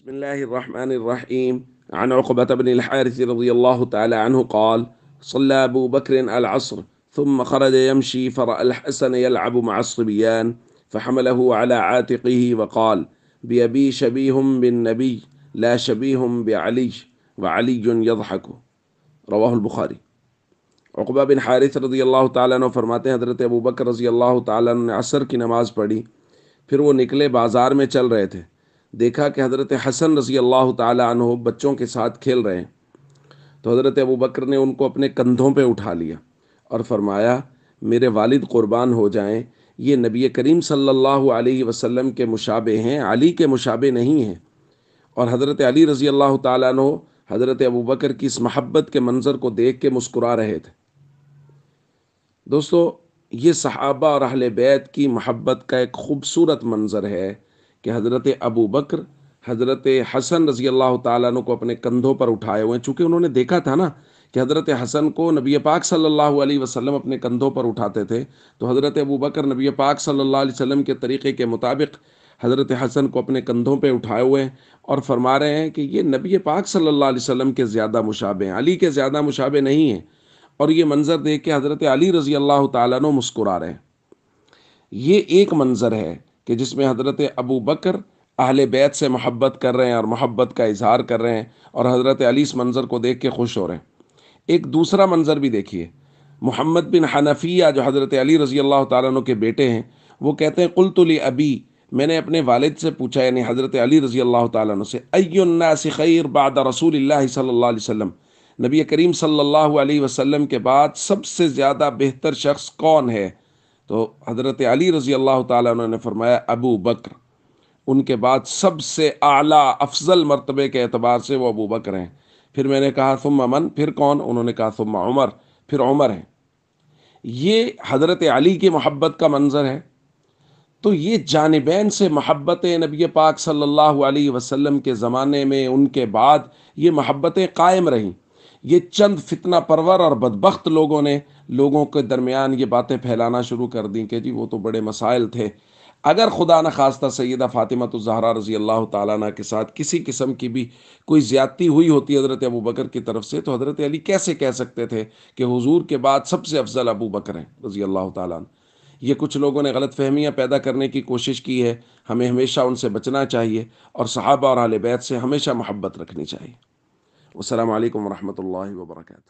بسم الله الرحمن الرحيم. عن عقبة بن الحارث رضي الله تعالى عنه قال: صلى أبو بكر العصر ثم خرج يمشي فرأى الحسن يلعب مع الصبيان فحمله على عاتقه وقال: بأبي شبيه بالنبي لا شبيه بعلي وعلي يضحك. رواہ البخاری۔ عقبہ بن حارث رضی اللہ تعالیٰ عنہ فرماتے ہیں حضرت ابو بکر رضی اللہ تعالیٰ عنہ نے عصر کی نماز پڑھی، پھر وہ نکلے، بازار میں چل رہے تھے، دیکھا کہ حضرت حسن رضی اللہ تعالیٰ عنہ بچوں کے ساتھ کھیل رہے ہیں، تو حضرت ابو بکر نے ان کو اپنے کندھوں پہ اٹھا لیا اور فرمایا: میرے والد قربان ہو جائیں، یہ نبی کریم صلی اللہ علیہ وسلم کے مشابہ ہیں، علی کے مشابہ نہیں ہیں۔ اور حضرت علی رضی اللہ تعالیٰ عنہ حضرت ابو بکر کی اس محبت کے منظر کو دیکھ کے مسکرا رہے تھے۔ دوستو، یہ صحابہ اور اہل بیت کی محبت کا ایک خوبصورت منظر ہے کہ حضرت ابو بکر حضرت حسن رضی اللہ تعالیٰ عنہ کو اپنے کندھوں پر اٹھائے ہوئے ہیں، چونکہ انہوں نے دیکھا تھا نا کہ حضرت حسن کو نبی پاک صلی اللہ علیہ وسلم اپنے کندھوں پر اٹھاتے تھے، تو حضرت ابو بکر نبی پاک صلی اللہ علیہ وسلم کے طریقے کے مطابق حضرت حسن کو اپنے کندھوں پہ اٹھائے ہوئے ہیں اور فرما رہے ہیں کہ یہ نبی پاک صلی اللہ علیہ وسلم کے زیادہ مشابہ ہیں، علی کے زیادہ مشابہ نہیں ہیں۔ اور یہ منظر دیکھ کے حضرت علی رضی اللہ تعالیٰ عنہ مسکرا رہے ہیں۔ یہ ایک منظر ہے کہ جس میں حضرت ابو بکر اہل بیت سے محبت کر رہے ہیں اور محبت کا اظہار کر رہے ہیں، اور حضرت علی اس منظر کو دیکھ کے خوش ہو رہے ہیں۔ ایک دوسرا منظر بھی دیکھیے، محمد بن حنفیہ جو حضرت علی رضی اللہ تعالیٰ عنہ کے بیٹے ہیں، وہ کہتے ہیں: قلت لابی، میں نے اپنے والد سے پوچھا، یعنی حضرت علی رضی اللہ تعالیٰ عنہ سے، ای الناس خیر بعد رسول اللہ صلی اللہ علیہ وسلم، نبی کریم صلی اللہ علیہ وسلم کے بعد سب سے زیادہ بہتر شخص کون ہے؟ تو حضرت علی رضی اللہ تعالیٰ عنہ نے فرمایا: ابو بکر، ان کے بعد سب سے اعلیٰ افضل مرتبے کے اعتبار سے وہ ابو بکر ہیں۔ پھر میں نے کہا: ثم من، پھر کون؟ انہوں نے کہا: ثم عمر، پھر عمر ہیں۔ یہ حضرت علی کی محبت کا منظر ہے۔ تو یہ جانبین سے محبتیں نبی پاک صلی اللہ علیہ وسلم کے زمانے میں، ان کے بعد یہ محبتیں قائم رہیں۔ یہ چند فتنہ پرور اور بدبخت لوگوں نے لوگوں کے درمیان یہ باتیں پھیلانا شروع کر دیں کہ جی وہ تو بڑے مسائل تھے۔ اگر خدا نخواستہ سیدہ فاطمہ الزہرا رضی اللہ تعالیٰ عنہ کے ساتھ کسی قسم کی بھی کوئی زیادتی ہوئی ہوتی حضرت ابو بکر کی طرف سے، تو حضرت علی کیسے کہہ سکتے تھے کہ حضور کے بعد سب سے افضل ابو بکر ہیں رضی اللہ تعالیٰ عنہ؟ یہ کچھ لوگوں نے غلط فہمیاں پیدا کرنے کی کوشش کی ہے۔ ہمیں ہمیشہ ان سے بچنا چاہیے اور صحابہ اور اہل بیت سے ہمیشہ محبت رکھنی چاہیے۔ والسلام علیکم ورحمۃ اللہ وبرکاتہ۔